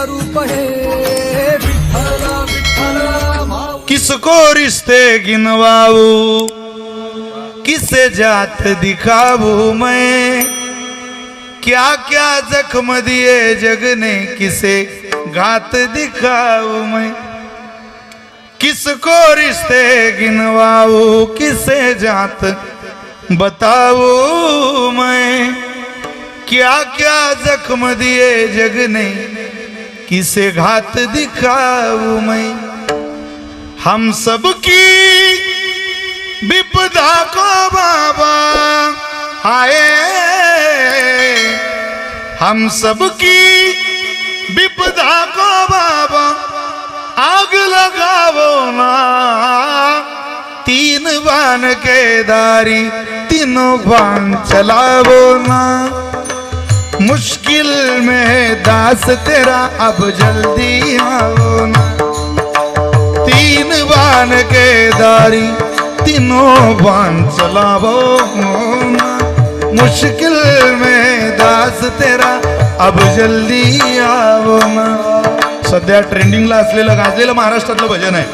रूप है विठ्ठल विठ्ठल भाऊ। किसको रिश्ते गिनवाऊं, किसे जात दिखाऊं मैं, क्या क्या जख्म दिए जग ने, किसे घात दिखाऊं मैं। किसको रिश्ते गिनवाऊं, किसे जात बताऊं मैं, क्या क्या जख्म दिए जग ने, किसे घात दिखाऊं मैं। हम सबकी विपदा को बाबा आए, हम सबकी विपदा को बाबा आग लगावो ना। तीन बाण के दारी तीनों बाण चलावो ना। मुश्किल में दास तेरा अब जल्दी आओ ना। तीन बाण के दारी तीनों बाण चलावो ना। मुश्किल में दास तेरा अब जल्दी आओ ना। सध्या ट्रेंडिंगला असलेलं गाजलेलं महाराष्ट्रातलं भजन आहे,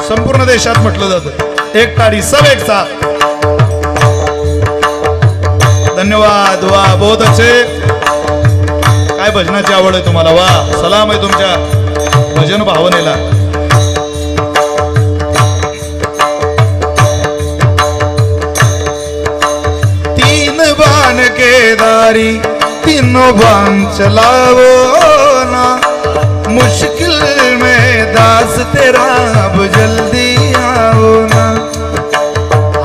संपूर्ण देशात म्हटलं जातं। एक ताड़ी सब एक साथ। धन्यवाद, वाह बहुत अच्छे। काय भजनाची आवड आहे तुम्हाला, वाह सलाम आहे तुमच्या भजन भावनेला। तीन बाण के दारी तीनों बाण चलावो ना। मुश्किल में दास तेरा अब जल्दी आओ ना।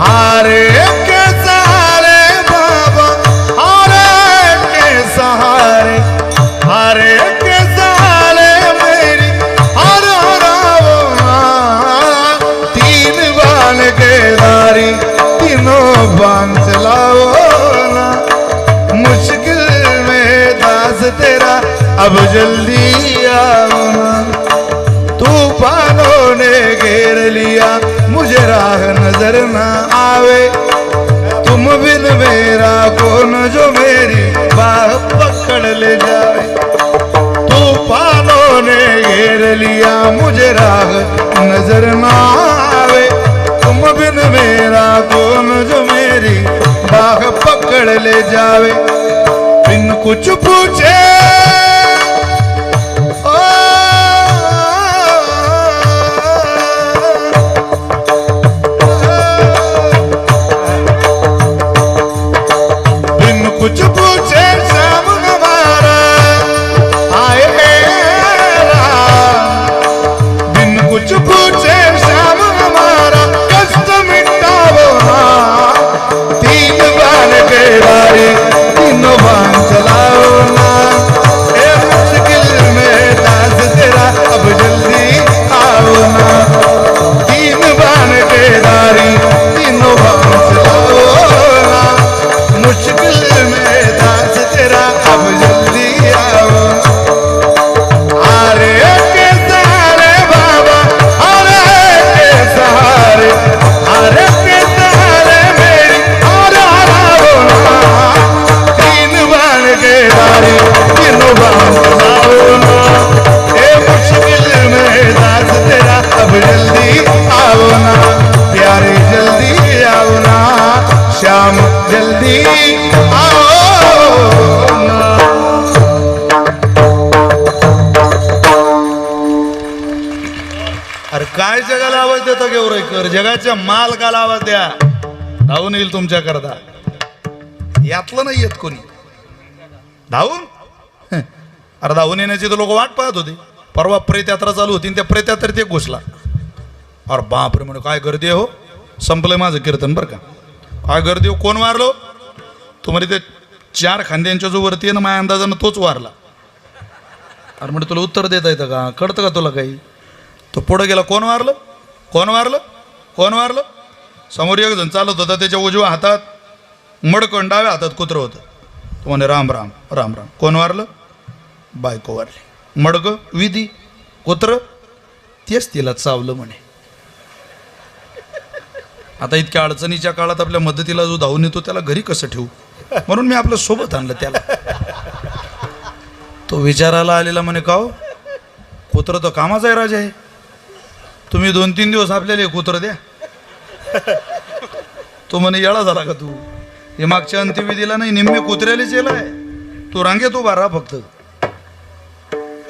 हारे के सहारे बाबा, हारे के सहारे, हारे के सहारे मेरी हर हराओ ना। तीन बाण के दारी तीनों बाण चलाओ ना। मुश्किल में दास तेरा अब जल्दी आओ ना। तूफानों ने घेर लिया मुझे राह नजर ना आवे। तुम बिन मेरा कौन जो मेरी बाह पकड़ ले जाए। तूफानों ने घेर लिया मुझे राह नजर ना आवे। तुम बिन मेरा कौन जो मेरी बाह पकड़ ले जावे। बिन कुछ पूछे कुछ पूछे शाम हमारा आए बिन कुछ पूछे शाम हमारा कष्ट मिटावो ना। तीन बाण के दारी तीनों बाण चलाओ ना। ए मुश्किल में दास तेरा अब जल्दी आओ ना। तीन बाण के दारी तीनों बाण चलाओ ना। मुश्किल अब जल्दी आओ। हारे के सहारे बाबा, हारे के सहारे, हारे के सहारे मेरी हार हराओ ना। तीन बाण के दारी तीनों बाण चलाओ ना। ए मुश्किल में दास तेरा अब जल्दी आओ ना। प्यारे जल्दी आओ ना, श्याम जल्दी आओ। अरे काय जगाला आवाज देता गेवराईकर, जगाच्या मालकाला आवाज द्या, धावून येईल तुमच्या करता। यातलं नाही येत कोणी धावून। अरे धावून येण्याची तर लोक वाट पाहत होते। परवा प्रेत यात्रा चालू होती, त्या प्रेत यात्रेत एक घुसला। अरे बापरे म्हणे काय गर्दी आहे हो, संपलंय माझं कीर्तन बरं का। काय गर्दी हो, कोण वारलो तुम्हाला? ते 4 खांद्यांच्या जो वरती आहे ना, माझ्या अंदाजानं तोच वारला। अरे म्हणजे तुला उत्तर देता येतं का, कळतं का तुला काही? तो पुढे गेला, कोण वारलं कोण वारलं कोण वारलं? समोर एक जण चालत होता, त्याच्या उजव्या हातात मडकण, डाव्या हातात कुत्रं होतं। तो म्हणे राम राम राम राम। कोण वारलं? बायको वारली। मडक विधी, कुत्र तेच तिला चावलं म्हणे। आता इतक्या अडचणीच्या काळात आपल्या मदतीला जो धावून येतो त्याला घरी कसं ठेवू, म्हणून मी आपल्या सोबत आणलं त्याला। तो विचारायला आलेला म्हणे, का हो कुत्रं तर कामाचा आहे राजा आहे. तुम्ही 2-3 दिवस आपल्याला कुत्रं द्या. तो म्हणे येळा झाला का तू? हे मागच्या अंत्यविधीला नाही, निम्मे कुत्र्यालाच येलाय. तू रांगेत उभा राहा फक्त.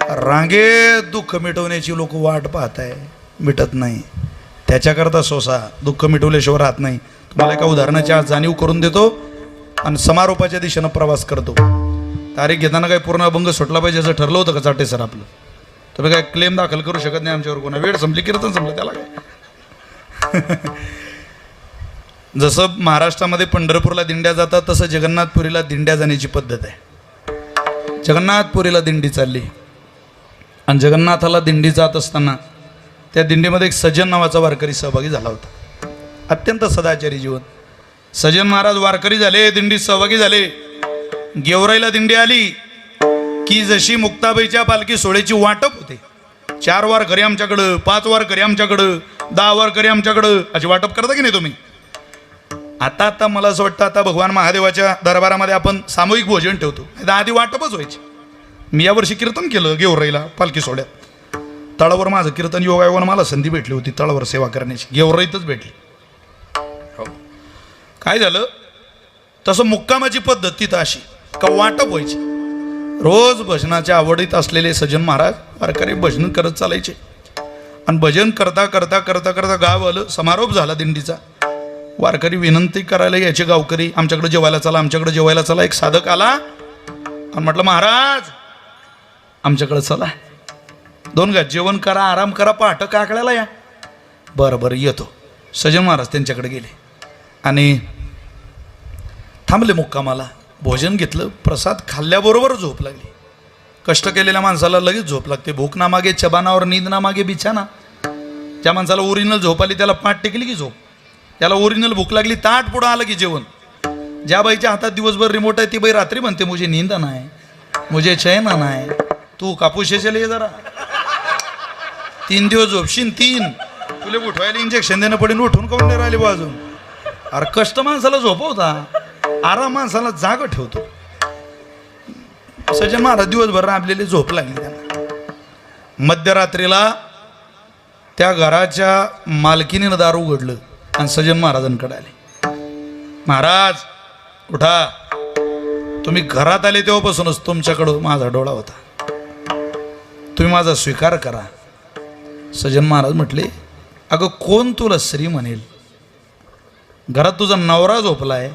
रांगेत दुःख मिटवण्याची लोक वाट पाहत आहे, मिटत नाही. त्याच्याकरता सोसा दुःख मिटवल्याशिवाय राहत नाही. तुम्हाला एका उदाहरणाची आज जाणीव करून देतो आणि समारोपाच्या दिशेनं प्रवास करतो. तारीख घेताना काही पूर्ण अभंग सुटला पाहिजे असं ठरलं होतं का चाटे सर आपलं? तुम्ही काय क्लेम दाखल करू शकत नाही आमच्यावर. कोणा वेळ संपली, कीर्तन संपलं, त्याला काय. जसं महाराष्ट्रामध्ये पंढरपूरला दिंड्या जातात तसं जगन्नाथपुरीला दिंड्या जाण्याची पद्धत आहे. जगन्नाथपुरीला दिंडी चालली आणि जगन्नाथाला दिंडी जात असताना त्या दिंडीमध्ये एक सज्जन नावाचा वारकरी सहभागी झाला होता. अत्यंत सदाचारी जीवन. सज्जन महाराज वारकरी झाले, दिंडीत सहभागी झाले. गेवराईला दिंडी आली की जशी मुक्ताबाईच्या पालखी सोहळ्याची वाटप होते, 4 वारकरी आमच्याकडं, 5 वारकरी आमच्याकडं, 10 वारकरी आमच्याकडं, अशी वाटप करता की नाही तुम्ही? आता मला असं वाटतं आता भगवान महादेवाच्या दरबारामध्ये आपण सामूहिक भोजन ठेवतो. आधी वाटपच व्हायची. मी यावर्षी कीर्तन केलं गेवराईला पालखी सोहळ्यात. तळावर माझं कीर्तन योगायोगानं मला संधी भेटली होती तळावर सेवा करण्याची, गेवराईतच भेटली. काय झालं, तसं मुक्कामाची पद्धत तिथं अशी का वाटप व्हायची. रोज भजनाच्या आवडीत असलेले सज्जन महाराज वारकरी भजन करत चालायचे आणि भजन करता करता करता करता गाव आलं. समारोप झाला दिंडीचा. वारकरी विनंती करायला यायचे गावकरी, आमच्याकडे जेवायला चला, आमच्याकडे जेवायला चला. एक साधक आला आणि म्हटलं, महाराज आमच्याकडे चला, 2 घास जेवण करा, आराम करा, पहाटे काकड्याला या. बरं येतो. सज्जन महाराज त्यांच्याकडे गेले आणि थांबले मुक्कामाला. भोजन घेतलं, प्रसाद खाल्ल्याबरोबर झोप लागली. कष्ट केलेल्या माणसाला लगेच झोप लागते. भूक ना मागे चबानावर नींद ना मागे बिछाना. ज्या माणसाला ओरिजिनल झोप आली त्याला पाठ टेकली की झोप, त्याला ओरिजिनल भूक लागली ताट पुढं आलं की जेवण. ज्या बाईच्या हातात दिवसभर रिमोट आहे ती बाई रात्री म्हणते मुझे नींद नाही, मुझे चैन नाही. तू कापूस ये जरा, 3 दिवस झोपशीन 3. तुला उठवायला इंजेक्शन देणं पडेल, उठून काऊन नाही राहिले बाजून. अरे कष्ट माणसाला झोपवता, आराम माणसाला जाग ठेवतो. सज्जन महाराज दिवसभर राबलेले झोप लागली त्यांना. मध्यरात्रीला त्या घराच्या मालकीने दार उघडलं आणि सज्जन महाराजांकडे आले. महाराज उठा, तुम्ही घरात आले तेव्हापासूनच तुमच्याकडं माझा डोळा होता, तुम्ही माझा स्वीकार करा. सज्जन महाराज म्हटले, अगं कोण तुला श्री म्हणेल? घरात तुझा नवरा झोपलाय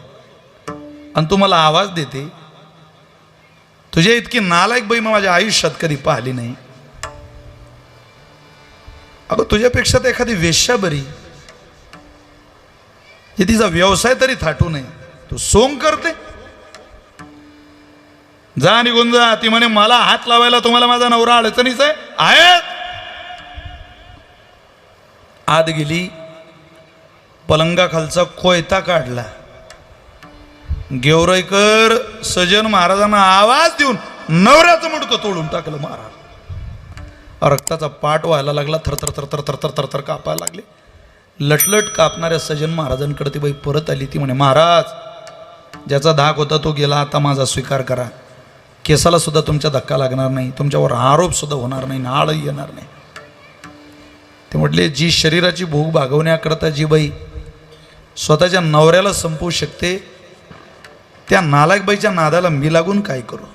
आणि तू मला आवाज देते. तुझ्या इतकी नालायक बाई माझ्या आयुष्यात कधी पाहिली नाही. अगं तुझ्यापेक्षा तर एखादी वेश्या बरी, जे तिचा व्यवसाय तरी थाटू नये, तू सोंग करते. जा निघून जा. ती म्हणे मला हात लावायला तुम्हाला माझा नवरा अडचणीच आहे. आत गेली, पलंगाखालचा कोयता काढला. गेवराईकर सज्जन महाराजांना आवाज देऊन नवऱ्याचं मुंडकं तोडून टाकलं. महाराज रक्ताचा पाठ व्हायला लागला, थरथर थरथर थरथर थरथर कापायला लागले. लटलट कापणाऱ्या सज्जन महाराजांकडे ती बाई परत आली. ती म्हणे, महाराज ज्याचा धाक होता तो गेला, आता माझा स्वीकार करा. केसाला सुद्धा तुमच्या धक्का लागणार नाही, तुमच्यावर आरोप सुद्धा होणार नाही, नाळही येणार नाही. ते म्हटले, जी शरीराची भूक भागवण्याकरता जी बाई स्वतःच्या नवऱ्याला संपवू शकते, त्या नालायक बाईच्या नादाला मी लागून काय करू?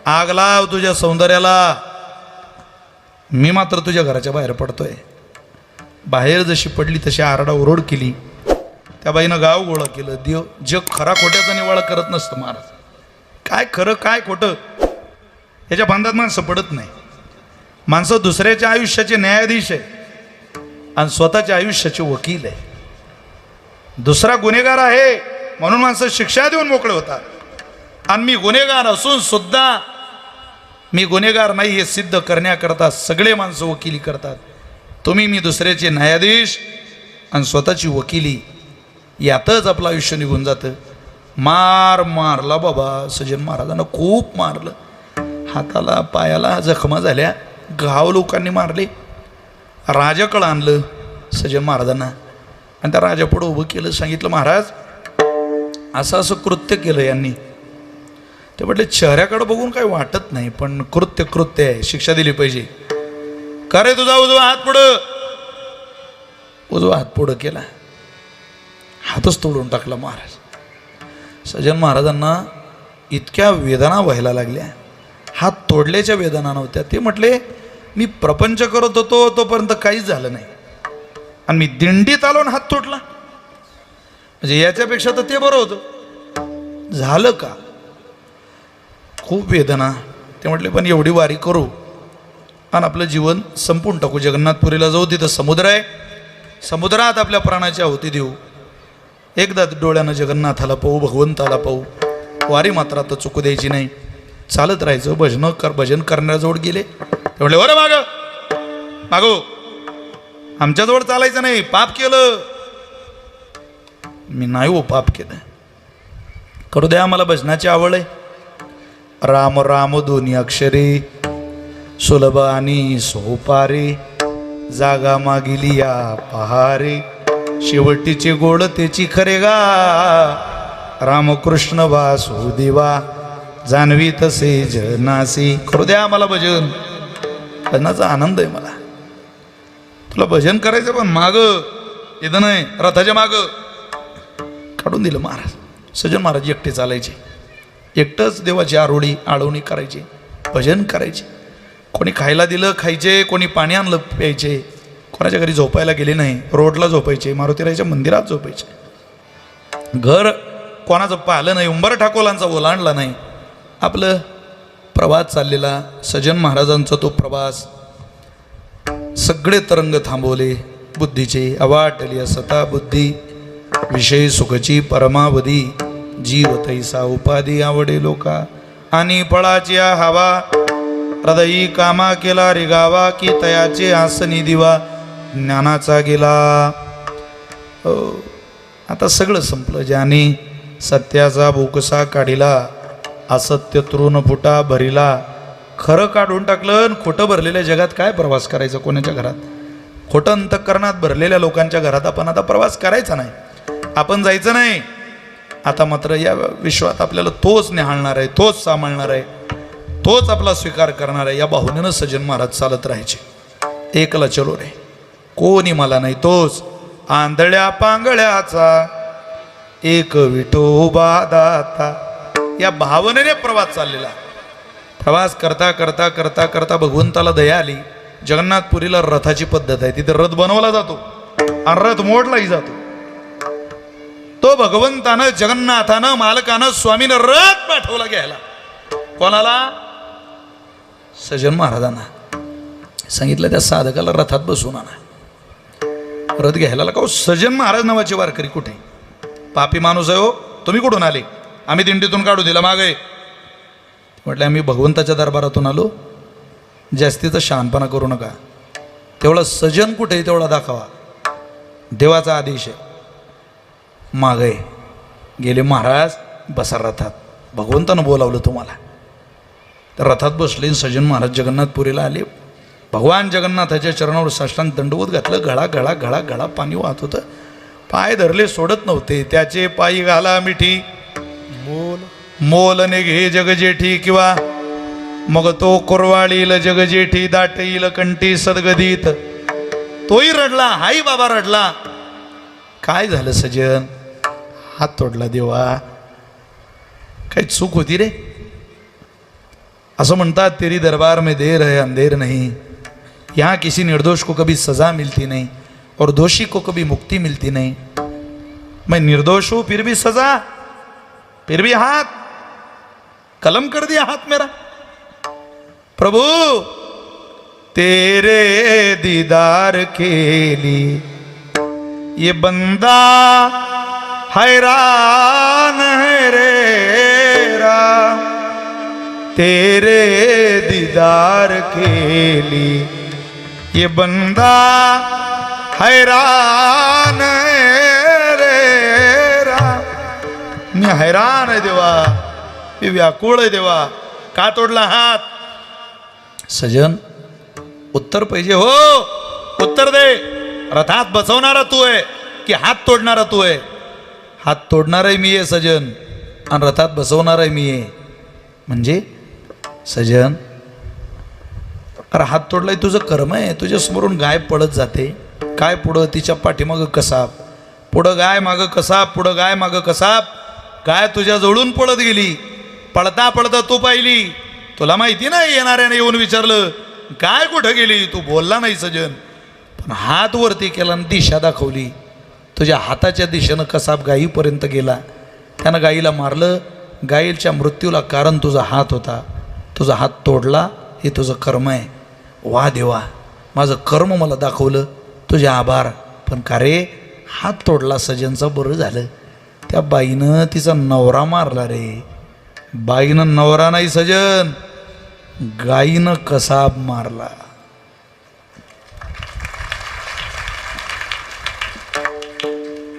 आग लाव तुझ्या सौंदर्याला, मी मात्र तुझ्या घराच्या बाहेर पडतोय. बाहेर जशी पडली तशी आरडा ओरड केली. त्या बाईनं गाव गोळा केलं. देव जग खरा खोट्याचा निवाळा करत नसतं. महाराज काय खरं काय खोटं याच्या बांधात माणसं पडत नाही. माणसं दुसऱ्याच्या आयुष्याचे न्यायाधीश आहे आणि स्वतःच्या आयुष्याचे वकील आहे. दुसरा गुन्हेगार आहे म्हणून माणसं शिक्षा देऊन मोकळे होतात, आणि मी गुन्हेगार असून सुद्धा मी गुन्हेगार नाही हे सिद्ध करण्याकरता सगळे माणसं वकिली करतात. तुम्ही मी दुसऱ्याचे न्यायाधीश आणि स्वतःची वकिली, यातच आपलं आयुष्य निघून जातं. मारला बाबा सज्जन महाराजांना, खूप मारलं. हाताला पायाला जखमा झाल्या, घाव लोकांनी मारले. राजाकडं आणलं सज्जन महाराजांना आणि त्या राजापुढं उभं केलं. सांगितलं, महाराज असं असं कृत्य केलं यांनी. ते म्हटले, चेहऱ्याकडं बघून काही वाटत नाही, पण कृत्य आहे, शिक्षा दिली पाहिजे. का रे तुझा उजवा हात पुढं. उजवा हात पुढं केला, हातच तोडून टाकला महाराज. सज्जन महाराजांना इतक्या वेदना व्हायला लागल्या. हात तोडल्याच्या वेदना नव्हत्या. ते म्हटले मी प्रपंच करत होतो तोपर्यंत काहीच झालं नाही, आणि मी दिंडीत आलो आणि हात तोडला, म्हणजे याच्यापेक्षा तर ते बरं होतं. झालं का? खूप वेदना. ते म्हटले पण एवढी वारी करू आणि आपलं जीवन संपून टाकू. जगन्नाथपुरीला जाऊ, तिथं समुद्र आहे, समुद्रात आपल्या प्राणाची आहुती देऊ. एकदा डोळ्यानं जगन्नाथाला पाहू, भगवंताला पाहू. वारी मात्र आता चुकू द्यायची नाही. चालत राहायचं. भजन करण्याजवळ गेले. ते म्हटले बरं मागो, आमच्याजवळ चालायचं नाही, पाप केलं. मी नाही हो पाप केलं. करू द्या, मला भजनाची आवड आहे. राम राम दोन्ही अक्षरे, सुलभ आणि सोपारे, जागा मागिली या पहारे, शेवटीचे गोड त्याची खरे गा. रामकृष्ण वासुदेवा, जाणवी तसे जनासी. करू द्या मला भजन. भजनाचा आनंद आहे मला. तुला भजन करायचं पण माग, इथं नाही, रथाच्या माग. काढून दिलं महाराज. सज्जन महाराज एकटे चालायचे, एकटंच देवाची आळवणी करायची, भजन करायचे. कोणी खायला दिलं खायचे, कोणी पाणी आणलं प्यायचे. कोणाच्या घरी झोपायला गेले नाही, रोडला झोपायचे, मारुतीरायाच्या मंदिरात झोपायचे. घर कोणाचं पाहिलं नाही, उंबर ठाकोलांचा ओलांडला नाही. आपलं प्रवास चाललेला. सज्जन महाराजांचा तो प्रवास. सगळे तरंग थांबवले बुद्धीचे. अवाटली असता बुद्धी, विषय सुखची परमावधी, जीव तैसा उपाधी आवडे लोका, आणि फळाची हवा, हृदयी कामा केला रिगावा, की तयाचे आसनी दिवा, ज्ञानाचा गेला. आता सगळं संपलं. ज्याने सत्याचा बोकसा काढिला, असत्य तृण फुटा भरिला. खरं काढून टाकलं आणि खोटं भरलेल्या जगात काय प्रवास करायचं कोणाच्या घरात? खोटं अंतःकरणात भरलेल्या लोकांच्या घरात आपण आता प्रवास करायचा नाही, आपण जायचं नाही. आता मात्र या विश्वात आपल्याला तोच निहाळणार आहे, तोच सांभाळणार आहे, तोच आपला स्वीकार करणार आहे. या भावनेनं सज्जन महाराज चालत राहायचे. एकला चलो रे, कोणी मला नाही तोच, आंधळ्या पांगळ्याचा एक विठोबा दाता. या भावनेने प्रवास चाललेला. प्रवास करता करता करता करता भगवंताला दया आली. जगन्नाथपुरीला रथाची पद्धत आहे, तिथे रथ बनवला जातो आणि रथ मोडलाही जातो. तो भगवंतानं, जगन्नाथानं, मालकानं, स्वामीनं रथ पाठवला घ्यायला. कोणाला? सज्जन महाराजांना सांगितलं त्या साधकाला रथात बसवून आणा. रथ घ्यायला का? सज्जन महाराज नावाचे वारकरी कुठे? पापी माणूस आहे हो. तुम्ही कुठून आले? आम्ही दिंडीतून काढू दिला मागे. म्हटलं आम्ही भगवंताच्या दरबारातून आलो, जास्तीचा शहाणपणा करू नका. तेवढा सजन कुठे आहे तेवढा दाखवा, देवाचा आदेश आहे. मागे गेले महाराज, बसा रथात, भगवंतानं बोलावलं तुम्हाला. तर रथात बसले. सज्जन महाराज जगन्नाथपुरीला आले. भगवान जगन्नाथाच्या चरणावर साष्टांग दंडवत घातलं. घळा घळा घळा घळा पाणी वाहत होतं. पाय धरले सोडत नव्हते. त्याचे पायी घाला मिठी, मोलने घे जगजेठी, किंवा मग तो कुरवाळील जगजेठी, दाटईल कंठी सदगदित. तोही रडला, हाई बाबा रडला. काय झालं सज्जन? हात तोडला देवा. काही चूक होती रे? असं म्हणतात तेरी दरबार में देर है अंधेर नहीं, यहाँ किसी निर्दोष को कभी सजा मिलती नहीं और दोषी को कभी मुक्ति मिलती नहीं. मैं निर्दोष हूं फिर भी सजा, फिर भी हाथ कलम कर दिया हाथ मेरा. प्रभु तेरे दीदार के लिए ये बंदा हैरान है रे राम, तेरे दीदार के लिए ये बंदा हैरान है रे राम. मी हैरान आहे देवा, मी व्याकुळ आहे देवा. का तोडला हात? सजन उत्तर पाहिजे हो, उत्तर दे. रथात बसवणारा तू आहे की हात तोडणारा तू आहे? हात तोडणाराही मी आहे सजन, आणि रथात बसवणाराही मी आहे. म्हणजे सजन अरे हात तोडलाय तुझं कर्म आहे, तुझ्या समोरून गाय पळत जाते, काय पुढं तिच्या पाठीमागं कसाब, पुढं गाय मागं कसाब, पुढं गाय मागं कसाब, गाय तुझ्या जवळून पळत गेली, पळता पळता तू पाहिली, तुला माहिती नाही येणाऱ्याने येऊन विचारलं काय कुठं गेली, तू बोलला नाही सजन, पण हात वरती केला आणि दिशा दाखवली, तुझ्या हाताच्या दिशेनं कसाब गायीपर्यंत गेला, त्यानं गायीला मारलं, गायीच्या मृत्यूला कारण तुझा हात होता, तुझा हात तोडला, हे तुझं कर्म आहे, वा देवा माझं कर्म मला दाखवलं, तुझे आभार, पण का रे हात तोडला सजनचं, बरं झालं, त्या बाईनं तिचा नवरा मारला रे, बाईनं नवरा नाही सजन, गाईनं कसाब मारला.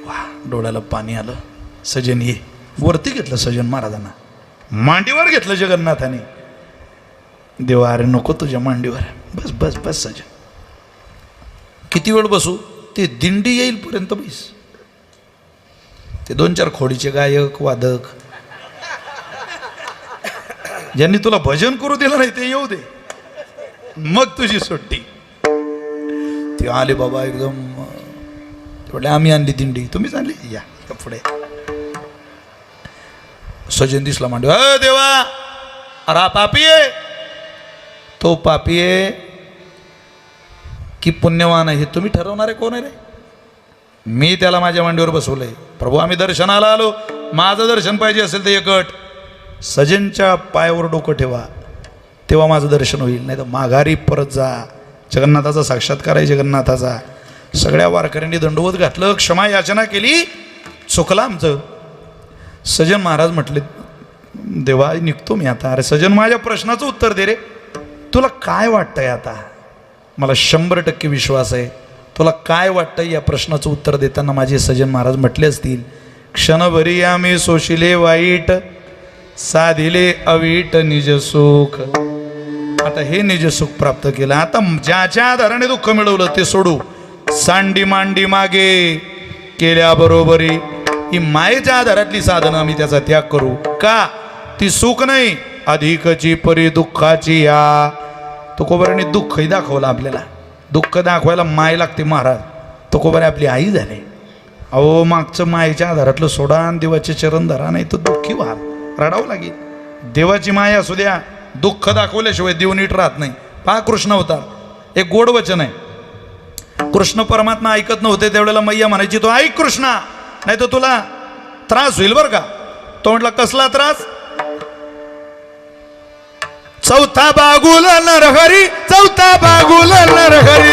वा डोळ्याला पाणी आलं. सजन ये वरती घेतलं सजन महाराजांना, मांडीवर घेतलं जगन्नाथाने, देवा अरे नको तुझ्या मांडीवर, बस बस बस सजन, किती वेळ बसू, ते दिंडी येईल पर्यंत बस, ते 2-4 खोडीचे गायक वादक ज्यांनी तुला भजन करू दिलं नाही ते येऊ दे, मग तुझी सुट्टी. ते आले बाबा एकदम, तेवढे आम्ही आणली दिंडी, तुम्हीच आणली, या पुढे. सजन दिसला मांडी, अ देवा अरे पापी आहे, तो पापी आहे की पुण्यवान आहे हे तुम्ही ठरवणारे कोण आहे रे, मी त्याला माझ्या मांडीवर बसवलंय. प्रभू आम्ही दर्शनाला आलो, माझं दर्शन पाहिजे असेल तर एकट सजनच्या पायावर डोकं ठेवा, तेव्हा माझं दर्शन होईल, नाही तर माघारी परत जा. जगन्नाथाचा साक्षात्कार आहे जगन्नाथाचा. सगळ्या वारकऱ्यांनी दंडवत घातलं, क्षमा याचना केली, चुकलं आमचं. सजन महाराज म्हटले देवा निघतो मी आता. अरे सजन माझ्या प्रश्नाचं उत्तर दे रे, तुला काय वाटतंय आता, मला 100% विश्वास आहे, तुला काय वाटतंय या प्रश्नाचं उत्तर देताना माझे सजन महाराज म्हटले असतील, क्षणभरी आम्ही सोशिले वाईट, साधिले अवीट निज सुख. आता हे निज सुख प्राप्त केलं, आता ज्याच्या आधाराने दुःख मिळवलं ते सोडू, सांडी मांडी मागे केल्या बरोबरी, ही मायेच्या आधारातली साधनं आम्ही त्याचा त्याग करू का, ती सुख नाही अधिकची परी दुःखाची या. तुकोबाराने दुःखही दाखवलं आपल्याला, दुःख दाखवायला माय लागते महाराज, तुकोबारे आपली आई झाले. अहो मागचं मायेच्या आधारातलं सोडा आणि देवाचे चरण धरा, नाही तर दुःखी व्हा, रडावं लागेल. देवाची माया असू द्या, दुःख दाखवल्याशिवाय देव नीट राहत नाही. पहा कृष्ण होता, एक गोड वचन आहे, कृष्ण परमात्मा ऐकत नव्हते त्यावेळेला मैया म्हणायची तो ऐक कृष्णा, नाही तर तुला त्रास होईल बरं का. तो म्हटला कसला त्रास, चौथा बागुल नरहरी, चौथा बागुल नरहरी,